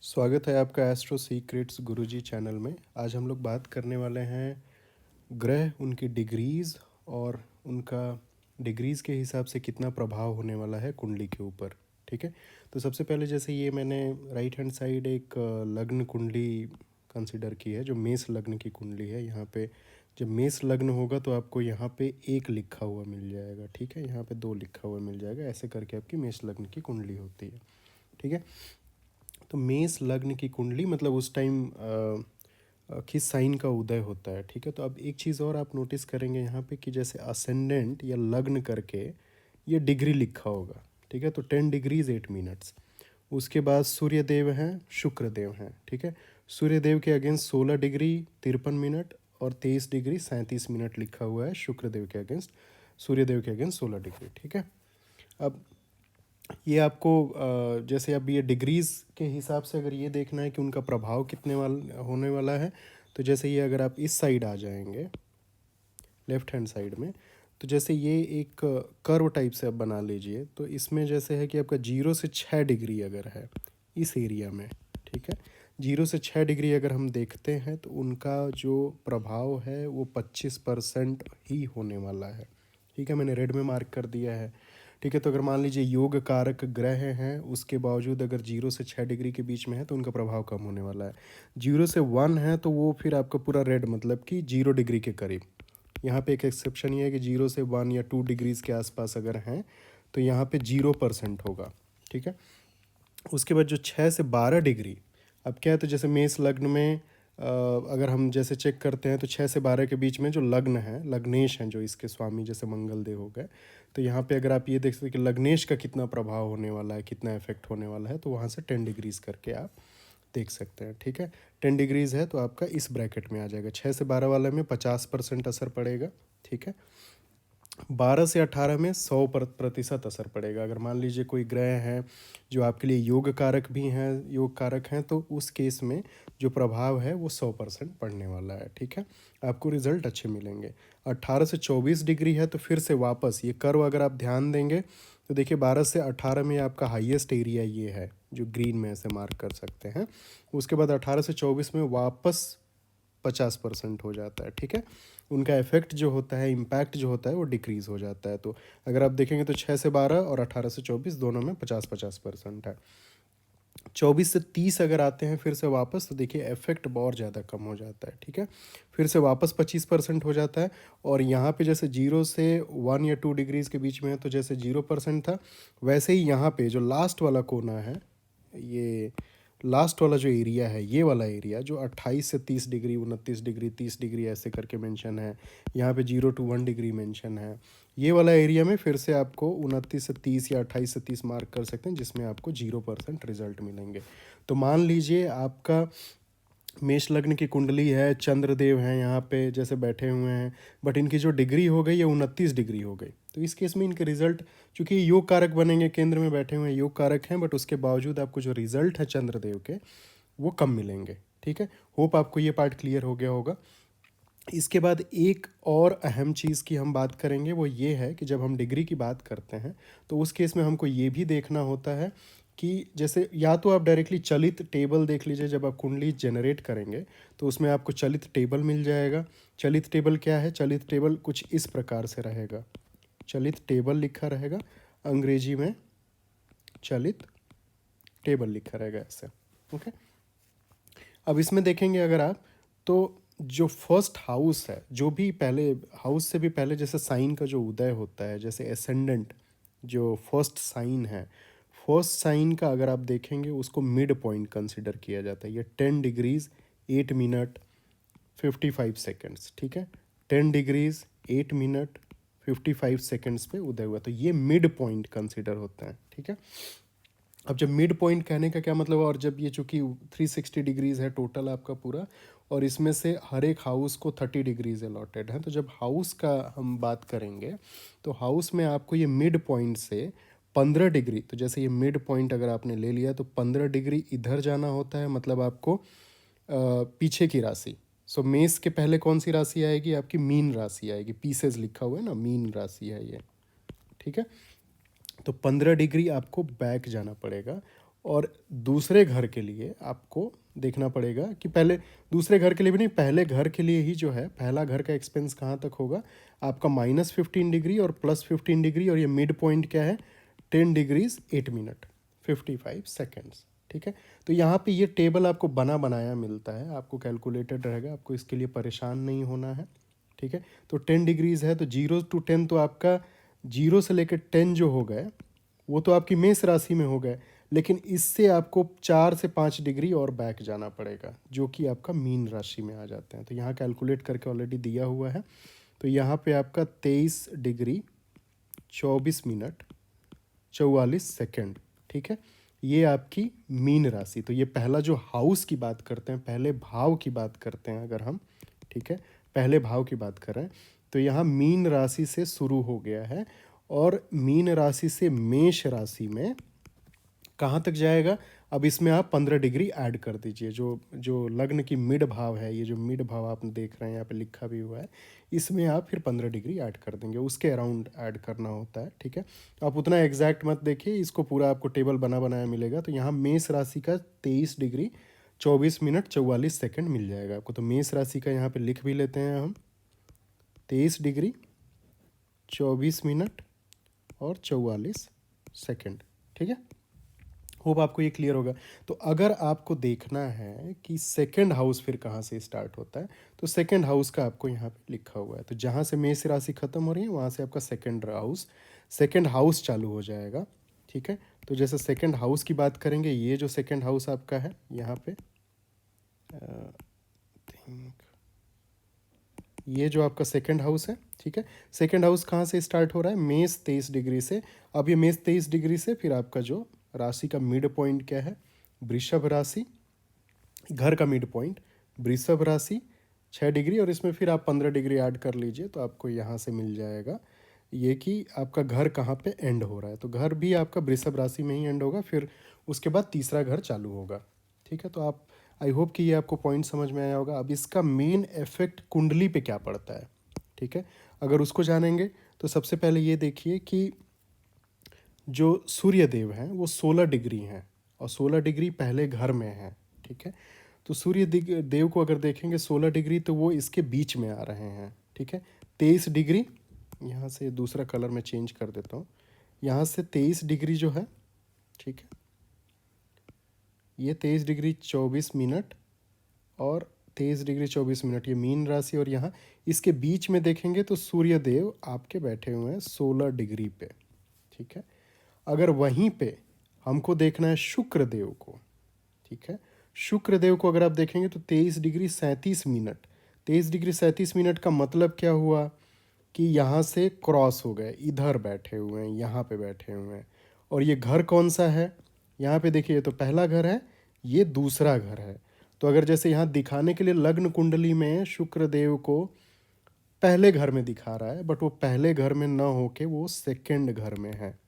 स्वागत है आपका एस्ट्रो सीक्रेट्स गुरुजी चैनल में। आज हम लोग बात करने वाले हैं ग्रह, उनकी डिग्रीज़ और उनका डिग्रीज़ के हिसाब से कितना प्रभाव होने वाला है कुंडली के ऊपर। ठीक है, तो सबसे पहले जैसे ये मैंने राइट हैंड साइड एक लग्न कुंडली कंसिडर की है जो मेष लग्न की कुंडली है। यहाँ पे जब मेष लग्न होगा तो आपको यहाँ पे एक लिखा हुआ मिल जाएगा। ठीक है, यहाँ पे दो लिखा हुआ मिल जाएगा। ऐसे करके आपकी मेष लग्न की कुंडली होती है। ठीक है, तो मेष लग्न की कुंडली मतलब उस टाइम किस साइन का उदय होता है। ठीक है, तो अब एक चीज़ और आप नोटिस करेंगे यहाँ पे कि जैसे असेंडेंट या लग्न करके ये डिग्री लिखा होगा। ठीक है, तो 10 डिग्रीज 8 मिनट्स। उसके बाद सूर्य देव हैं, शुक्र देव हैं। ठीक है, सूर्य देव के अगेंस्ट 16 डिग्री 53 मिनट और 23 डिग्री 37 मिनट लिखा हुआ है शुक्र देव के अगेंस्ट, सूर्य देव के अगेंस्ट 16 डिग्री। ठीक है, अब ये आपको जैसे अब ये डिग्रीज़ के हिसाब से अगर ये देखना है कि उनका प्रभाव कितने होने वाला है, तो जैसे ये अगर आप इस साइड आ जाएंगे लेफ्ट हैंड साइड में, तो जैसे ये एक कर्व टाइप से आप बना लीजिए। तो इसमें जैसे है कि आपका 0 से 6 डिग्री अगर है इस एरिया में, ठीक है, 0 से 6 डिग्री अगर हम देखते हैं तो उनका जो प्रभाव है वो 25% ही होने वाला है। ठीक है, मैंने रेड में मार्क कर दिया है। ठीक है, तो अगर मान लीजिए योग कारक ग्रह हैं उसके बावजूद अगर 0 से 6 डिग्री के बीच में है तो उनका प्रभाव कम होने वाला है। 0 से 1 है तो वो फिर आपका पूरा रेड मतलब कि 0 डिग्री के करीब। यहाँ पे एक एक्सेप्शन ये है कि 0 से 1 या 2 डिग्रीज के आसपास अगर हैं तो यहाँ पे 0% होगा। ठीक है, उसके बाद जो 6 से 12 डिग्री, अब क्या है, तो जैसे मेष लग्न में अगर हम जैसे चेक करते हैं तो 6 से 12 के बीच में जो लग्न है, लग्नेश हैं जो इसके स्वामी जैसे मंगल देव हो गए, तो यहाँ पे अगर आप ये देख सकते हैं कि लग्नेश का कितना प्रभाव होने वाला है, कितना इफेक्ट होने वाला है, तो वहाँ से 10 डिग्रीज करके आप देख सकते हैं। ठीक है, 10 डिग्रीज है तो आपका इस ब्रैकेट में आ जाएगा। 6 से 12 वाले में 50% असर पड़ेगा। ठीक है, 12 से 18 में 100% असर पड़ेगा। अगर मान लीजिए कोई ग्रह हैं जो आपके लिए योग कारक भी हैं, योग कारक हैं, तो उस केस में जो प्रभाव है वो 100% पड़ने वाला है। ठीक है, आपको रिजल्ट अच्छे मिलेंगे। 18 से 24 डिग्री है तो फिर से वापस ये कर्व अगर आप ध्यान देंगे तो देखिए 12 से 18 में आपका हाईएस्ट एरिया ये है जो ग्रीन में ऐसे मार्क कर सकते हैं। उसके बाद 18 से 24 में वापस 50% हो जाता है। ठीक है, उनका इफेक्ट जो होता है, इम्पैक्ट जो होता है वो डिक्रीज़ हो जाता है। तो अगर आप देखेंगे तो 6 से 12 और 18 से 24 दोनों में 50-50% है। 24 से 30 अगर आते हैं फिर से वापस तो देखिए इफेक्ट बहुत ज़्यादा कम हो जाता है। ठीक है, फिर से वापस 25% हो जाता है। और यहाँ पे जैसे 0 से 1 या 2 डिग्रीज के बीच में है तो जैसे 0% था, वैसे ही यहाँ पे जो लास्ट वाला कोना है, ये लास्ट वाला जो एरिया है, ये वाला एरिया जो 28 से 30 डिग्री, 29 डिग्री, 30 डिग्री ऐसे करके मेंशन है, यहाँ पे 0 to 1 डिग्री मेंशन है, ये वाला एरिया में फिर से आपको 29 से 30 या 28 से 30 मार्क कर सकते हैं जिसमें आपको 0% रिजल्ट मिलेंगे। तो मान लीजिए आपका मेष लग्न की कुंडली है, चंद्रदेव हैं यहाँ पे जैसे बैठे हुए हैं, बट इनकी जो डिग्री हो गई ये 29 डिग्री हो गई। तो इस केस में इनके रिजल्ट, चूँकि योग कारक बनेंगे, केंद्र में बैठे हुए योग कारक हैं, बट उसके बावजूद आपको जो रिजल्ट है चंद्रदेव के वो कम मिलेंगे। ठीक है, होप आपको ये पार्ट क्लियर हो गया होगा। इसके बाद एक और अहम चीज़ की हम बात करेंगे, वो ये है कि जब हम डिग्री की बात करते हैं तो उस केस में हमको ये भी देखना होता है कि जैसे या तो आप डायरेक्टली चलित टेबल देख लीजिए, जब आप कुंडली जनरेट करेंगे तो उसमें आपको चलित टेबल मिल जाएगा। चलित टेबल क्या है? चलित टेबल कुछ इस प्रकार से रहेगा, चलित टेबल लिखा रहेगा, अंग्रेजी में चलित टेबल लिखा रहेगा ऐसे। ओके, अब इसमें देखेंगे अगर आप, तो जो फर्स्ट हाउस है, जो भी पहले हाउस से भी पहले जैसे साइन का जो उदय होता है, जैसे एसेंडेंट जो फर्स्ट साइन है, फर्स्ट साइन का अगर आप देखेंगे उसको मिड पॉइंट कंसिडर किया जाता है। ये 10 डिग्रीज 8 मिनट 55 सेकेंड्स। ठीक है, 10 डिग्रीज 8 मिनट 55 सेकेंड्स पे उदय हुआ, तो ये मिड पॉइंट कंसिडर होता है। ठीक है, अब जब मिड पॉइंट कहने का क्या मतलब है, और जब ये चूँकि 360 डिग्रीज है टोटल आपका पूरा, और इसमें से हर एक हाउस को 30 डिग्रीज अलॉटेड है, तो जब हाउस का हम बात करेंगे तो हाउस में आपको ये मिड पॉइंट से 15 डिग्री, तो जैसे ये मिड पॉइंट अगर आपने ले लिया तो 15 डिग्री इधर जाना होता है, मतलब आपको पीछे की राशि। सो मेष के पहले कौन सी राशि आएगी? आपकी मीन राशि आएगी, पीसेस लिखा हुआ है ना, मीन राशि है ये। ठीक है, तो 15 डिग्री आपको बैक जाना पड़ेगा। और दूसरे घर के लिए आपको देखना पड़ेगा कि पहले दूसरे घर के लिए भी नहीं, पहले घर के लिए ही जो है पहला घर का एक्सपेंस कहाँ तक होगा आपका -15 डिग्री और +15 डिग्री, और ये मिड पॉइंट क्या है 10 डिग्रीज 8 मिनट 55 सेकेंड्स। ठीक है, तो यहाँ पे ये टेबल आपको बना बनाया मिलता है, आपको कैलकुलेटेड रहेगा, आपको इसके लिए परेशान नहीं होना है। ठीक है, तो 10 डिग्रीज है तो 0 to 10 तो आपका 0 से लेकर 10 जो हो गए वो तो आपकी मेष राशि में हो गए, लेकिन इससे आपको 4 से 5 डिग्री और बैक जाना पड़ेगा जो कि आपका मीन राशि में आ जाते हैं। तो यहाँ कैलकुलेट करके ऑलरेडी दिया हुआ है। तो यहाँ पे आपका 23 डिग्री 24 मिनट 44 सेकेंड। ठीक है, ये आपकी मीन राशि। तो ये पहला जो हाउस की बात करते हैं, पहले भाव की बात करते हैं अगर हम, ठीक है, पहले भाव की बात कर रहे हैं, तो यहाँ मीन राशि से शुरू हो गया है और मीन राशि से मेष राशि में कहाँ तक जाएगा। अब इसमें आप 15 डिग्री ऐड कर दीजिए, जो जो लग्न की मिड भाव है, ये जो मिड भाव आप देख रहे हैं यहाँ पे लिखा भी हुआ है, इसमें आप फिर 15 डिग्री ऐड कर देंगे, उसके अराउंड ऐड करना होता है। ठीक है, तो आप उतना एग्जैक्ट मत देखिए, इसको पूरा आपको टेबल बना बनाया मिलेगा। तो यहाँ मेष राशि का 23 डिग्री 24 मिनट 44 सेकेंड मिल जाएगा आपको। तो मेष राशि का यहाँ पे लिख भी लेते हैं हम 23 डिग्री 24 मिनट और 44 सेकेंड। ठीक है, होप आपको ये क्लियर होगा। तो अगर आपको देखना है कि सेकंड हाउस फिर कहाँ से स्टार्ट होता है, तो सेकंड हाउस का आपको यहाँ पे लिखा हुआ है। तो जहाँ से मेष राशि खत्म हो रही है वहाँ से आपका सेकंड हाउस चालू हो जाएगा। ठीक है, तो जैसे सेकंड हाउस की बात करेंगे, ये जो सेकंड हाउस आपका है यहाँ पे ये जो आपका सेकंड हाउस है, ठीक है, सेकंड हाउस कहाँ से स्टार्ट हो रहा है, मेष 23 डिग्री से। अब ये मेष 23 डिग्री से फिर आपका जो राशि का मिड पॉइंट क्या है, वृषभ राशि, घर का मिड पॉइंट वृषभ राशि 6 डिग्री, और इसमें फिर आप 15 डिग्री ऐड कर लीजिए तो आपको यहाँ से मिल जाएगा ये कि आपका घर कहाँ पे एंड हो रहा है। तो घर भी आपका वृषभ राशि में ही एंड होगा, फिर उसके बाद तीसरा घर चालू होगा। ठीक है, तो आप आई होप कि ये आपको पॉइंट समझ में आया होगा। अब इसका मेन इफेक्ट कुंडली पे क्या पड़ता है, ठीक है, अगर उसको जानेंगे तो सबसे पहले ये देखिए कि जो सूर्य देव हैं वो 16 डिग्री हैं और 16 डिग्री पहले घर में है। ठीक है, तो सूर्य देव को अगर देखेंगे 16 डिग्री तो वो इसके बीच में आ रहे हैं। ठीक है, 23 डिग्री, यहाँ से दूसरा कलर मैं चेंज कर देता हूँ, यहाँ से 23 डिग्री जो है, ठीक है, ये 23 डिग्री 24 मिनट और 23 डिग्री 24 मिनट, ये मीन राशि, और यहाँ इसके बीच में देखेंगे तो सूर्य देव आपके बैठे हुए हैं 16 डिग्री पे। ठीक है, अगर वहीं पे हमको देखना है शुक्र देव को, ठीक है, शुक्र देव को अगर आप देखेंगे तो 23 डिग्री 37 मिनट, 23 डिग्री 37 मिनट का मतलब क्या हुआ कि यहाँ से क्रॉस हो गए, इधर बैठे हुए हैं, यहाँ पे बैठे हुए हैं। और ये घर कौन सा है, यहाँ पे देखिए, ये तो पहला घर है, ये दूसरा घर है। तो अगर जैसे यहाँ दिखाने के लिए लग्न कुंडली में शुक्र देव को पहले घर में दिखा रहा है, बट वो पहले घर में ना होके वो सेकंड घर में है।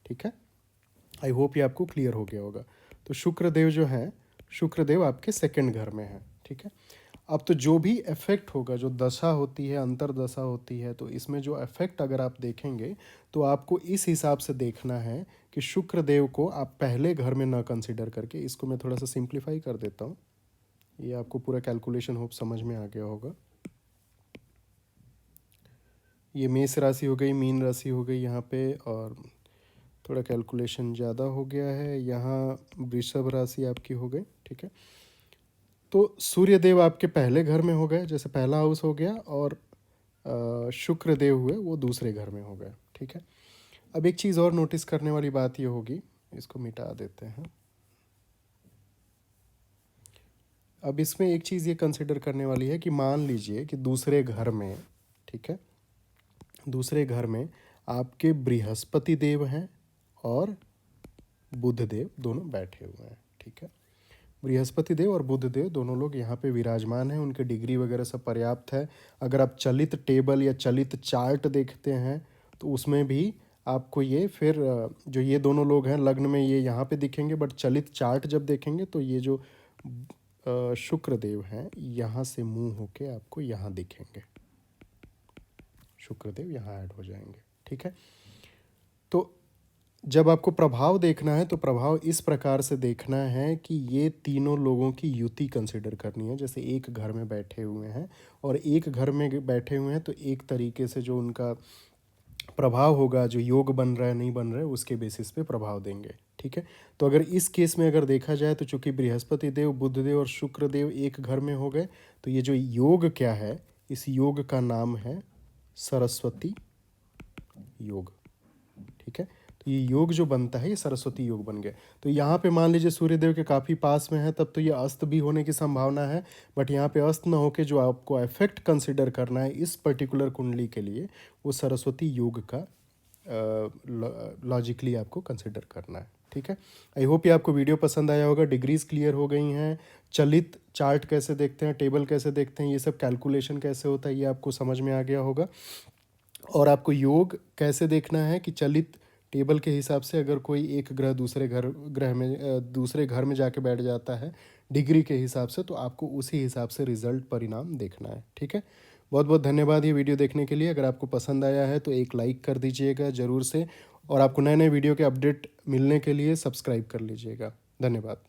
ठीक है, आई होप ये आपको क्लियर हो गया होगा। तो शुक्रदेव जो है, शुक्रदेव आपके सेकंड घर में है। ठीक है, अब तो जो भी इफेक्ट होगा, जो दशा होती है, अंतर दशा होती है, तो इसमें जो इफेक्ट अगर आप देखेंगे तो आपको इस हिसाब से देखना है कि शुक्रदेव को आप पहले घर में ना कंसिडर करके, इसको मैं थोड़ा सा सिंप्लीफाई कर देता हूँ, ये आपको पूरा कैलकुलेशन होप समझ में आ गया होगा। ये मेष राशि हो गई, मीन राशि हो गई यहाँ पे, और थोड़ा कैलकुलेशन ज़्यादा हो गया है, यहाँ वृषभ राशि आपकी हो गई। ठीक है, तो सूर्य देव आपके पहले घर में हो गए, जैसे पहला हाउस हो गया, और शुक्र देव हुए वो दूसरे घर में हो गए। ठीक है, अब एक चीज़ और नोटिस करने वाली बात ये होगी, इसको मिटा देते हैं। अब इसमें एक चीज़ ये कंसिडर करने वाली है कि मान लीजिए कि दूसरे घर में, ठीक है, दूसरे घर में आपके बृहस्पति देव हैं और बुध देव दोनों बैठे हुए हैं। ठीक है, बृहस्पति देव और बुध देव दोनों लोग यहाँ पे विराजमान हैं, उनके डिग्री वगैरह सब पर्याप्त है। अगर आप चलित टेबल या चलित चार्ट देखते हैं तो उसमें भी आपको ये फिर जो ये दोनों लोग हैं लग्न में, ये यहाँ पे दिखेंगे, बट चलित चार्ट जब देखेंगे तो ये जो शुक्र देव हैं यहाँ से मूव होके आपको यहाँ दिखेंगे, शुक्रदेव यहाँ ऐड हो जाएंगे। ठीक है, तो जब आपको प्रभाव देखना है तो प्रभाव इस प्रकार से देखना है कि ये तीनों लोगों की युति कंसिडर करनी है। जैसे एक घर में बैठे हुए हैं और एक घर में बैठे हुए हैं, तो एक तरीके से जो उनका प्रभाव होगा, जो योग बन रहा है नहीं बन रहा है, उसके बेसिस पे प्रभाव देंगे। ठीक है, तो अगर इस केस में अगर देखा जाए तो चूंकि बृहस्पति देव, बुध देव और शुक्र देव एक घर में हो गए, तो ये जो योग क्या है, इस योग का नाम है सरस्वती योग। ठीक है, तो ये योग जो बनता है ये सरस्वती योग बन गया। तो यहाँ पे मान लीजिए सूर्यदेव के काफ़ी पास में है, तब तो ये अस्त भी होने की संभावना है। बट यहाँ पे अस्त ना होके जो आपको इफेक्ट कंसिडर करना है इस पर्टिकुलर कुंडली के लिए, वो सरस्वती योग का लॉजिकली आपको कंसिडर करना है। ठीक है, आई होप ये आपको वीडियो पसंद आया होगा। डिग्रीज क्लियर हो गई हैं, चलित चार्ट कैसे देखते हैं, टेबल कैसे देखते हैं, ये सब कैलकुलेशन कैसे होता है, ये आपको समझ में आ गया होगा। और आपको योग कैसे देखना है कि चलित टेबल के हिसाब से अगर कोई एक ग्रह दूसरे घर में जाके बैठ जाता है डिग्री के हिसाब से, तो आपको उसी हिसाब से रिजल्ट परिणाम देखना है। ठीक है, बहुत बहुत धन्यवाद ये वीडियो देखने के लिए। अगर आपको पसंद आया है तो एक लाइक कर दीजिएगा ज़रूर से, और आपको नए नए वीडियो के अपडेट मिलने के लिए सब्सक्राइब कर लीजिएगा। धन्यवाद।